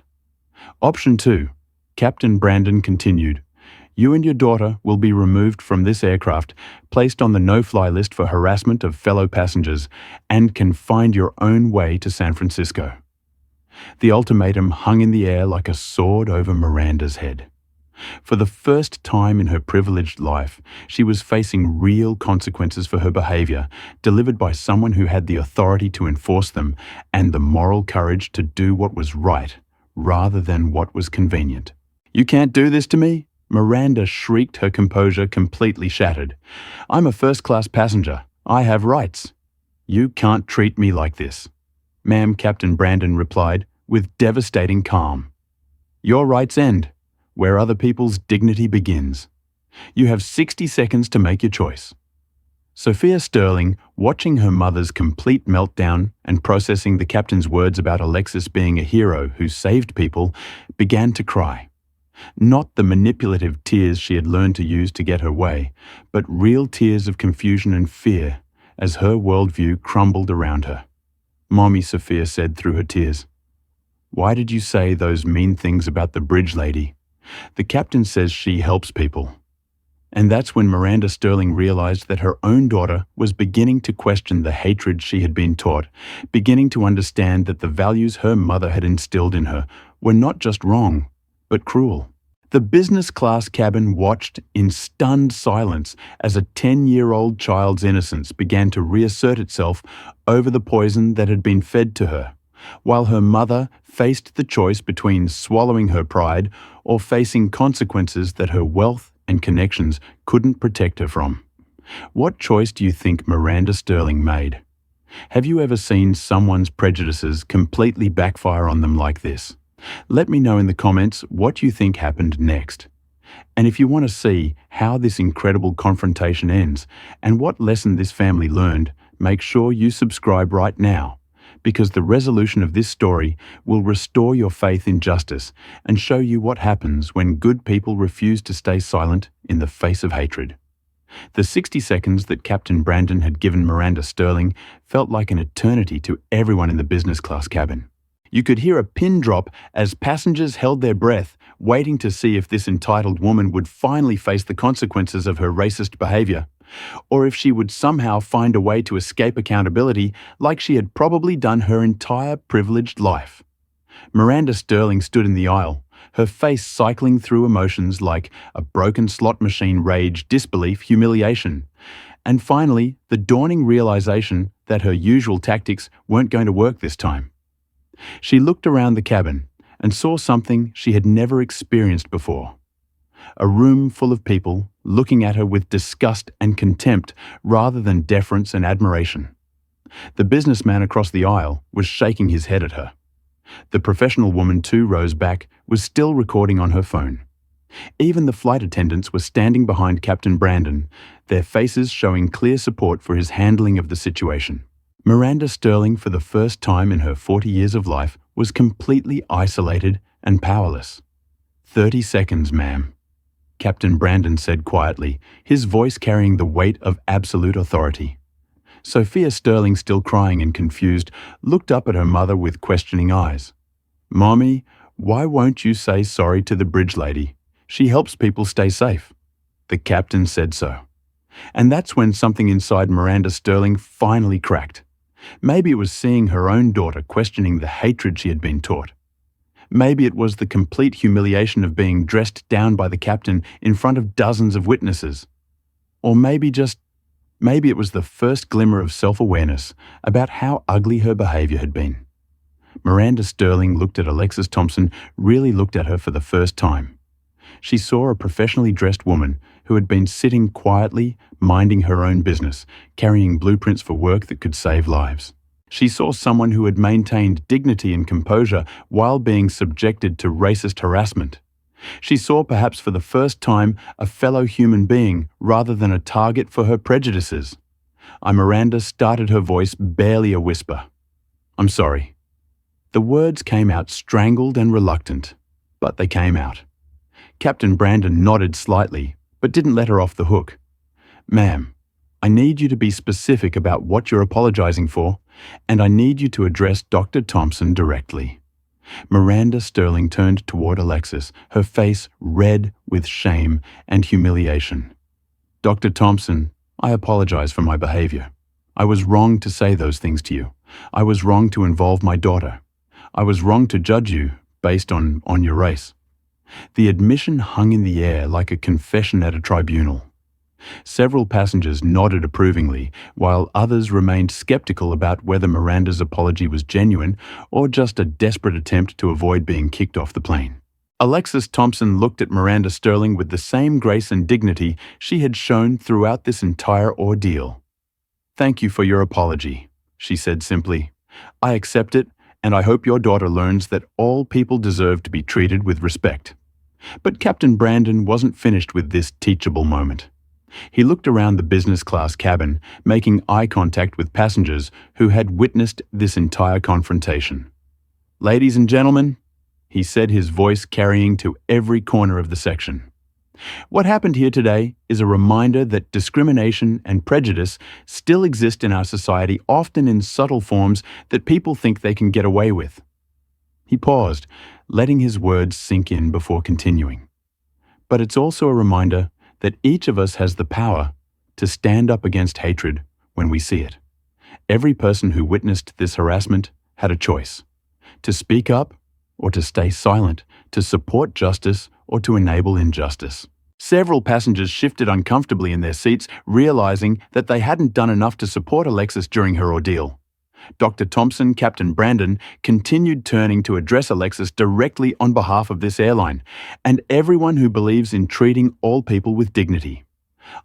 Option 2. Captain Brandon continued, you and your daughter will be removed from this aircraft, placed on the no-fly list for harassment of fellow passengers, and can find your own way to San Francisco. The ultimatum hung in the air like a sword over Miranda's head. For the first time in her privileged life, she was facing real consequences for her behavior, delivered by someone who had the authority to enforce them and the moral courage to do what was right, rather than what was convenient. "You can't do this to me?" Miranda shrieked, her composure completely shattered. "I'm a first-class passenger. I have rights. You can't treat me like this." "Ma'am," Captain Brandon replied, with devastating calm. "Your rights end where other people's dignity begins. You have 60 seconds to make your choice." Sophia Sterling, watching her mother's complete meltdown and processing the captain's words about Alexis being a hero who saved people, began to cry. Not the manipulative tears she had learned to use to get her way, but real tears of confusion and fear as her worldview crumbled around her. "Mommy," Sophia said through her tears, "why did you say those mean things about the bridge lady? The captain says she helps people." And that's when Miranda Sterling realized that her own daughter was beginning to question the hatred she had been taught, beginning to understand that the values her mother had instilled in her were not just wrong, but cruel. The business class cabin watched in stunned silence as a 10-year-old child's innocence began to reassert itself over the poison that had been fed to her, while her mother faced the choice between swallowing her pride or facing consequences that her wealth and connections couldn't protect her from. What choice do you think Miranda Sterling made? Have you ever seen someone's prejudices completely backfire on them like this? Let me know in the comments what you think happened next. And if you want to see how this incredible confrontation ends and what lesson this family learned, make sure you subscribe right now, because the resolution of this story will restore your faith in justice and show you what happens when good people refuse to stay silent in the face of hatred. The 60 seconds that Captain Brandon had given Miranda Sterling felt like an eternity to everyone in the business class cabin. You could hear a pin drop as passengers held their breath, waiting to see if this entitled woman would finally face the consequences of her racist behavior, or if she would somehow find a way to escape accountability like she had probably done her entire privileged life. Miranda Sterling stood in the aisle, her face cycling through emotions like a broken slot machine: rage, disbelief, humiliation, and finally the dawning realization that her usual tactics weren't going to work this time. She looked around the cabin and saw something she had never experienced before. A room full of people looking at her with disgust and contempt rather than deference and admiration. The businessman across the aisle was shaking his head at her. The professional woman 2 rows back was still recording on her phone. Even the flight attendants were standing behind Captain Brandon, their faces showing clear support for his handling of the situation. Miranda Sterling, for the first time in her 40 years of life, was completely isolated and powerless. 30 seconds, ma'am," Captain Brandon said quietly, his voice carrying the weight of absolute authority. Sophia Sterling, still crying and confused, looked up at her mother with questioning eyes. "Mommy, why won't you say sorry to the bridge lady? She helps people stay safe." The captain said so. And that's when something inside Miranda Sterling finally cracked. Maybe it was seeing her own daughter questioning the hatred she had been taught. Maybe it was the complete humiliation of being dressed down by the captain in front of dozens of witnesses. Or maybe it was the first glimmer of self-awareness about how ugly her behavior had been. Miranda Sterling looked at Alexis Thompson, really looked at her for the first time. She saw a professionally dressed woman who had been sitting quietly, minding her own business, carrying blueprints for work that could save lives. She saw someone who had maintained dignity and composure while being subjected to racist harassment. She saw, perhaps for the first time, a fellow human being rather than a target for her prejudices. Miranda started, her voice barely a whisper. "I'm sorry." The words came out strangled and reluctant, but they came out. Captain Brandon nodded slightly, but didn't let her off the hook. "Ma'am, I need you to be specific about what you're apologizing for, and I need you to address Dr. Thompson directly." Miranda Sterling turned toward Alexis, her face red with shame and humiliation. "Dr. Thompson, I apologize for my behavior. I was wrong to say those things to you. I was wrong to involve my daughter. I was wrong to judge you based on your race. The admission hung in the air like a confession at a tribunal. Several passengers nodded approvingly, while others remained skeptical about whether Miranda's apology was genuine or just a desperate attempt to avoid being kicked off the plane. Alexis Thompson looked at Miranda Sterling with the same grace and dignity she had shown throughout this entire ordeal. "Thank you for your apology," she said simply. "I accept it, and I hope your daughter learns that all people deserve to be treated with respect." But Captain Brandon wasn't finished with this teachable moment. He looked around the business class cabin, making eye contact with passengers who had witnessed this entire confrontation. "Ladies and gentlemen," he said, his voice carrying to every corner of the section. "What happened here today is a reminder that discrimination and prejudice still exist in our society, often in subtle forms that people think they can get away with." He paused, letting his words sink in before continuing. "But it's also a reminder that each of us has the power to stand up against hatred when we see it. Every person who witnessed this harassment had a choice: to speak up or to stay silent, to support justice or to enable injustice." Several passengers shifted uncomfortably in their seats, realizing that they hadn't done enough to support Alexis during her ordeal. Dr. Thompson, Captain Brandon, continued turning to address Alexis directly on behalf of this airline and everyone who believes in treating all people with dignity.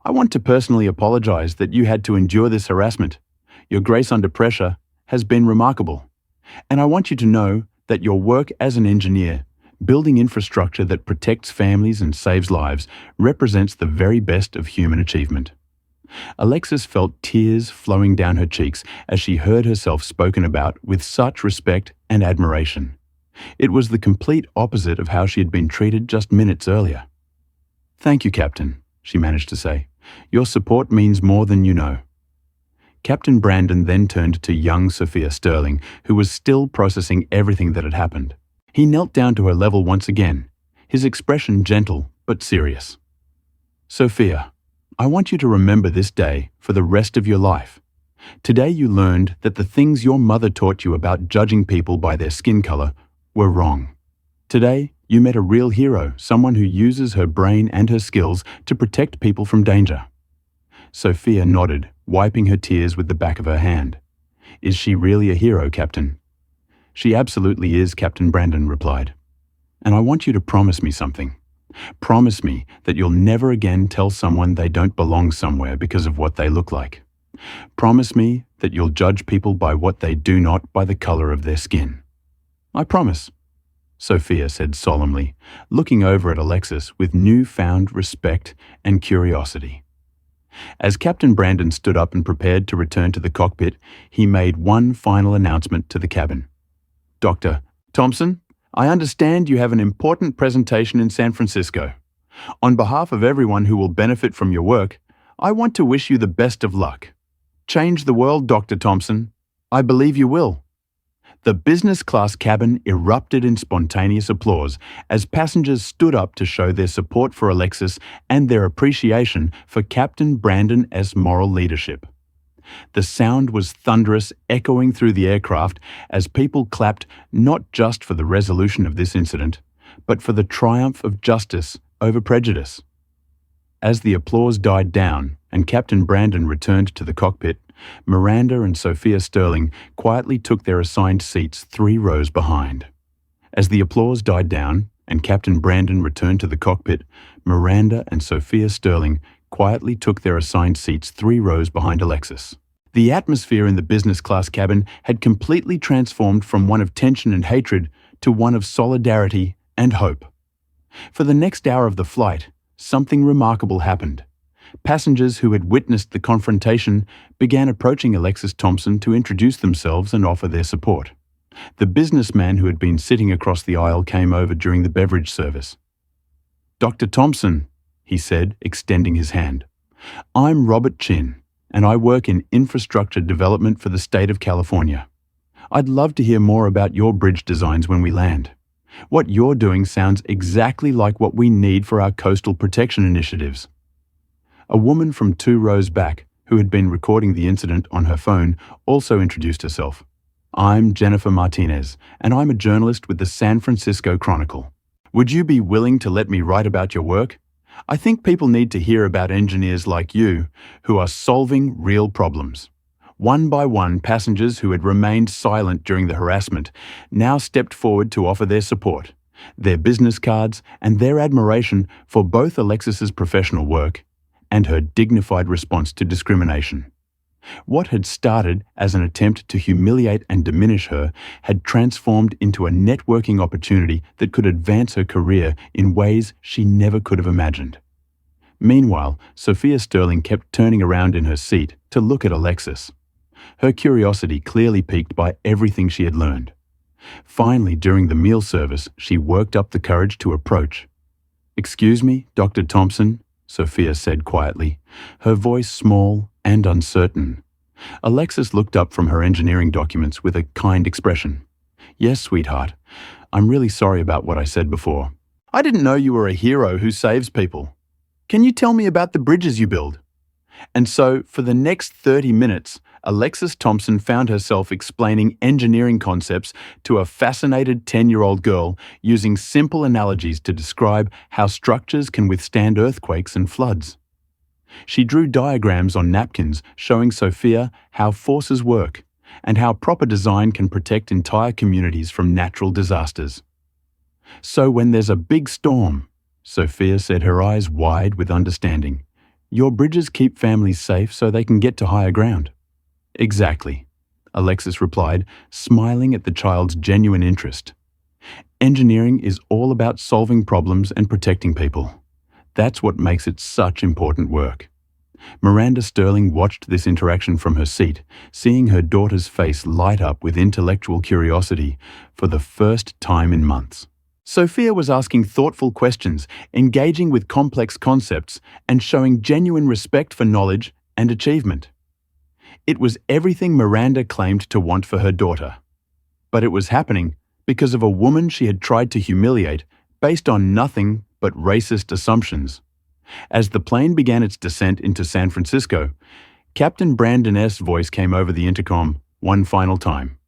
"I want to personally apologize that you had to endure this harassment. Your grace under pressure has been remarkable. And I want you to know that your work as an engineer, building infrastructure that protects families and saves lives, represents the very best of human achievement." Alexis felt tears flowing down her cheeks as she heard herself spoken about with such respect and admiration. It was the complete opposite of how she had been treated just minutes earlier. "Thank you, Captain," she managed to say. "Your support means more than you know." Captain Brandon then turned to young Sophia Sterling, who was still processing everything that had happened. He knelt down to her level once again, his expression gentle but serious. "Sophia, I want you to remember this day for the rest of your life. Today you learned that the things your mother taught you about judging people by their skin color were wrong. Today you met a real hero, someone who uses her brain and her skills to protect people from danger." Sophia nodded, wiping her tears with the back of her hand. "Is she really a hero, Captain?" "She absolutely is," Captain Brandon replied. "And I want you to promise me something. Promise me that you'll never again tell someone they don't belong somewhere because of what they look like. Promise me that you'll judge people by what they do, not by the color of their skin." "I promise," Sophia said solemnly, looking over at Alexis with newfound respect and curiosity. As Captain Brandon stood up and prepared to return to the cockpit, he made one final announcement to the cabin. "Dr. Thompson, I understand you have an important presentation in San Francisco. On behalf of everyone who will benefit from your work, I want to wish you the best of luck. Change the world, Dr. Thompson. I believe you will." The business class cabin erupted in spontaneous applause as passengers stood up to show their support for Alexis and their appreciation for Captain Brandon's moral leadership. The sound was thunderous, echoing through the aircraft as people clapped not just for the resolution of this incident, but for the triumph of justice over prejudice. As the applause died down and Captain Brandon returned to the cockpit, Miranda and Sophia Sterling quietly took their assigned seats 3 rows behind. As the applause died down and Captain Brandon returned to the cockpit, Miranda and Sophia Sterling quietly took their assigned seats 3 rows behind Alexis. The atmosphere in the business class cabin had completely transformed from one of tension and hatred to one of solidarity and hope. For the next hour of the flight, something remarkable happened. Passengers who had witnessed the confrontation began approaching Alexis Thompson to introduce themselves and offer their support. The businessman who had been sitting across the aisle came over during the beverage service. "Dr. Thompson," he said, extending his hand. "I'm Robert Chin, and I work in infrastructure development for the state of California. I'd love to hear more about your bridge designs when we land. What you're doing sounds exactly like what we need for our coastal protection initiatives." A woman from 2 rows back, who had been recording the incident on her phone, also introduced herself. "I'm Jennifer Martinez, and I'm a journalist with the San Francisco Chronicle. Would you be willing to let me write about your work? I think people need to hear about engineers like you who are solving real problems. One by one, passengers who had remained silent during the harassment now stepped forward to offer their support, their business cards, and their admiration for both Alexis's professional work and her dignified response to discrimination. What had started as an attempt to humiliate and diminish her had transformed into a networking opportunity that could advance her career in ways she never could have imagined. Meanwhile, Sophia Sterling kept turning around in her seat to look at Alexis, her curiosity clearly piqued by everything she had learned. Finally, during the meal service, she worked up the courage to approach. "Excuse me, Dr. Thompson," Sophia said quietly, her voice small and uncertain. Alexis looked up from her engineering documents with a kind expression. "Yes, sweetheart. I'm really sorry about what I said before. I didn't know you were a hero who saves people. Can you tell me about the bridges you build?" And so, for the next 30 minutes, Alexis Thompson found herself explaining engineering concepts to a fascinated 10-year-old girl using simple analogies to describe how structures can withstand earthquakes and floods. She drew diagrams on napkins showing Sophia how forces work and how proper design can protect entire communities from natural disasters. "So when there's a big storm," Sophia said, her eyes wide with understanding, "your bridges keep families safe so they can get to higher ground." "Exactly," Alexis replied, smiling at the child's genuine interest. "Engineering is all about solving problems and protecting people. That's what makes it such important work." Miranda Sterling watched this interaction from her seat, seeing her daughter's face light up with intellectual curiosity for the first time in months. Sophia was asking thoughtful questions, engaging with complex concepts, and showing genuine respect for knowledge and achievement. It was everything Miranda claimed to want for her daughter. But it was happening because of a woman she had tried to humiliate based on nothing but racist assumptions. As the plane began its descent into San Francisco, Captain Brandon S.'s voice came over the intercom one final time.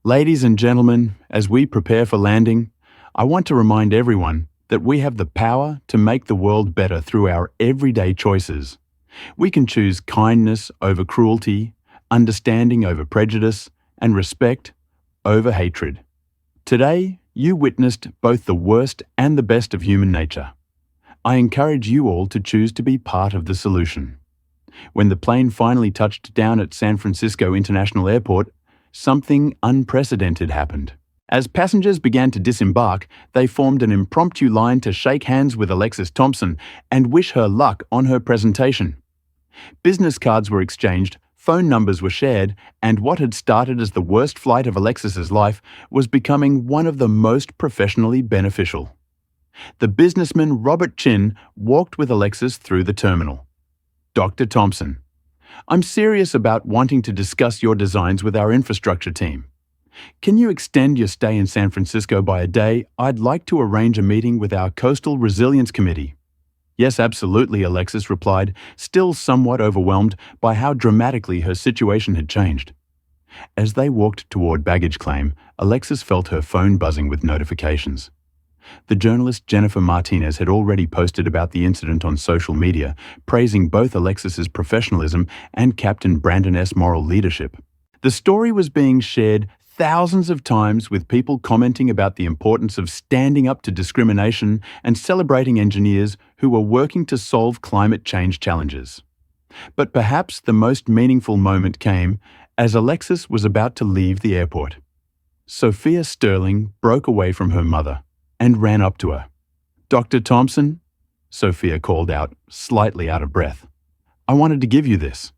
"Ladies and gentlemen, as we prepare for landing, I want to remind everyone that we have the power to make the world better through our everyday choices. We can choose kindness over cruelty, understanding over prejudice, and respect over hatred. Today, you witnessed both the worst and the best of human nature. I encourage you all to choose to be part of the solution." When the plane finally touched down at San Francisco International Airport, something unprecedented happened. As passengers began to disembark, they formed an impromptu line to shake hands with Alexis Thompson and wish her luck on her presentation. Business cards were exchanged, phone numbers were shared, and what had started as the worst flight of Alexis's life was becoming one of the most professionally beneficial. The businessman Robert Chin walked with Alexis through the terminal. "Dr. Thompson, I'm serious about wanting to discuss your designs with our infrastructure team. Can you extend your stay in San Francisco by a day? I'd like to arrange a meeting with our Coastal Resilience Committee." "Yes, absolutely," Alexis replied, still somewhat overwhelmed by how dramatically her situation had changed. As they walked toward baggage claim, Alexis felt her phone buzzing with notifications. The journalist Jennifer Martinez had already posted about the incident on social media, praising both Alexis's professionalism and Captain Brandon S.'s moral leadership. The story was being shared thousands of times, with people commenting about the importance of standing up to discrimination and celebrating engineers who were working to solve climate change challenges. But perhaps the most meaningful moment came as Alexis was about to leave the airport. Sophia Sterling broke away from her mother and ran up to her. "Dr. Thompson," Sophia called out, slightly out of breath, "I wanted to give you this."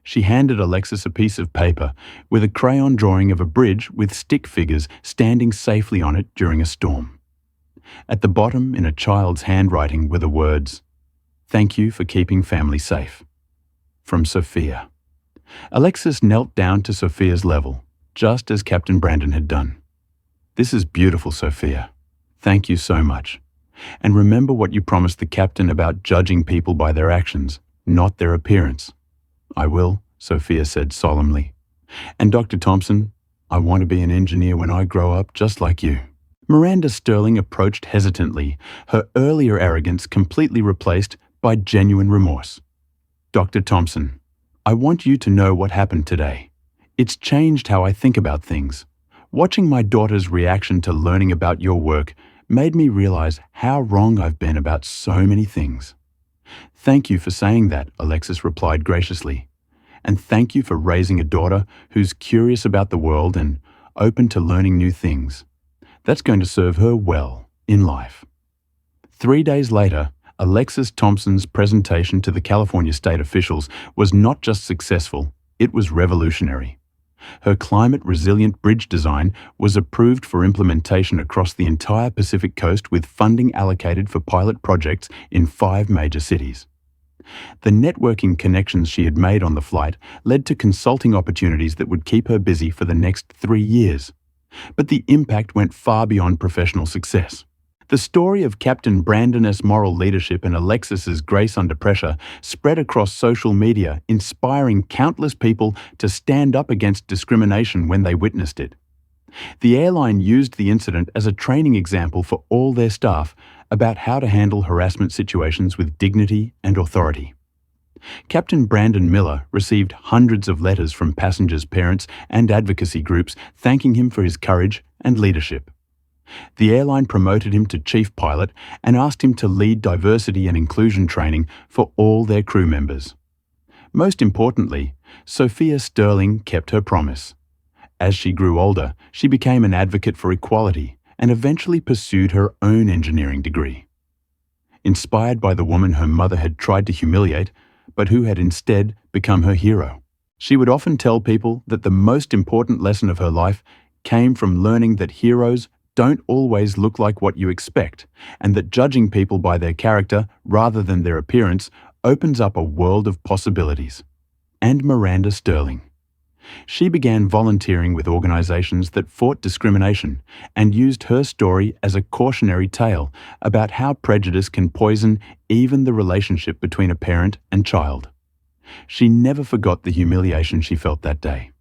She handed Alexis a piece of paper with a crayon drawing of a bridge with stick figures standing safely on it during a storm. At the bottom, in a child's handwriting, were the words, "Thank you for keeping family safe." From Sophia. Alexis knelt down to Sophia's level, just as Captain Brandon had done. "This is beautiful, Sophia. Thank you so much. And remember what you promised the captain about judging people by their actions, not their appearance." "I will," Sophia said solemnly. "And Dr. Thompson, I want to be an engineer when I grow up just like you." Miranda Sterling approached hesitantly, her earlier arrogance completely replaced by genuine remorse. "Dr. Thompson, I want you to know what happened today. It's changed how I think about things. Watching my daughter's reaction to learning about your work made me realize how wrong I've been about so many things." "Thank you for saying that," Alexis replied graciously. "And thank you for raising a daughter who's curious about the world and open to learning new things. That's going to serve her well in life." 3 days later, Alexis Thompson's presentation to the California state officials was not just successful, it was revolutionary. Her climate-resilient bridge design was approved for implementation across the entire Pacific Coast with funding allocated for pilot projects in 5 major cities. The networking connections she had made on the flight led to consulting opportunities that would keep her busy for the next 3 years. But the impact went far beyond professional success. The story of Captain Brandon's moral leadership and Alexis's grace under pressure spread across social media, inspiring countless people to stand up against discrimination when they witnessed it. The airline used the incident as a training example for all their staff about how to handle harassment situations with dignity and authority. Captain Brandon Miller received hundreds of letters from passengers' parents and advocacy groups thanking him for his courage and leadership. The airline promoted him to chief pilot and asked him to lead diversity and inclusion training for all their crew members. Most importantly, Sophia Sterling kept her promise. As she grew older, she became an advocate for equality and eventually pursued her own engineering degree. Inspired by the woman her mother had tried to humiliate, but who had instead become her hero, she would often tell people that the most important lesson of her life came from learning that heroes don't always look like what you expect, and that judging people by their character rather than their appearance opens up a world of possibilities. And Miranda Sterling. She began volunteering with organizations that fought discrimination and used her story as a cautionary tale about how prejudice can poison even the relationship between a parent and child. She never forgot the humiliation she felt that day.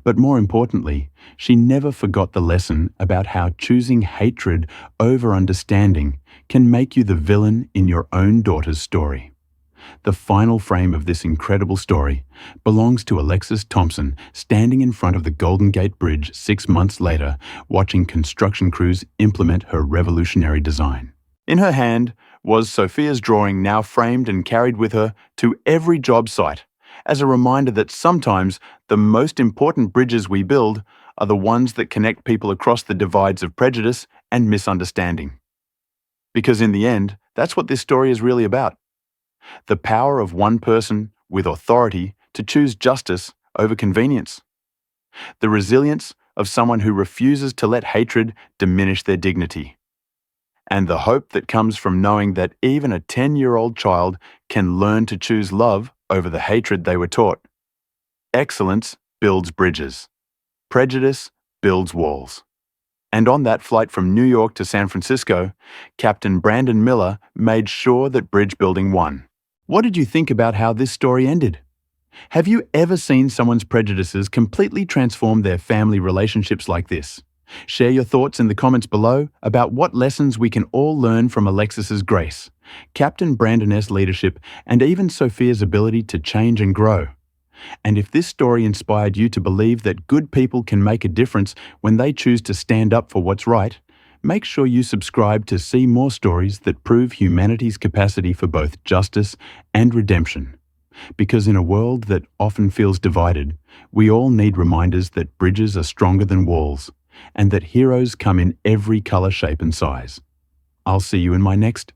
But more importantly, she never forgot the lesson about how choosing hatred over understanding can make you the villain in your own daughter's story. The final frame of this incredible story belongs to Alexis Thompson standing in front of the Golden Gate Bridge 6 months later, watching construction crews implement her revolutionary design. In her hand was Sophia's drawing, now framed and carried with her to every job site, as a reminder that sometimes the most important bridges we build are the ones that connect people across the divides of prejudice and misunderstanding. Because in the end, that's what this story is really about. The power of one person with authority to choose justice over convenience. The resilience of someone who refuses to let hatred diminish their dignity. And the hope that comes from knowing that even a 10-year-old child can learn to choose love over the hatred they were taught. Excellence builds bridges. Prejudice builds walls. And on that flight from New York to San Francisco, Captain Brandon Miller made sure that bridge building won. What did you think about how this story ended? Have you ever seen someone's prejudices completely transform their family relationships like this? Share your thoughts in the comments below about what lessons we can all learn from Alexis's grace, Captain Brandon's leadership, and even Sophia's ability to change and grow. And if this story inspired you to believe that good people can make a difference when they choose to stand up for what's right, make sure you subscribe to see more stories that prove humanity's capacity for both justice and redemption. Because in a world that often feels divided, we all need reminders that bridges are stronger than walls, and that heroes come in every color, shape, and size. I'll see you in my next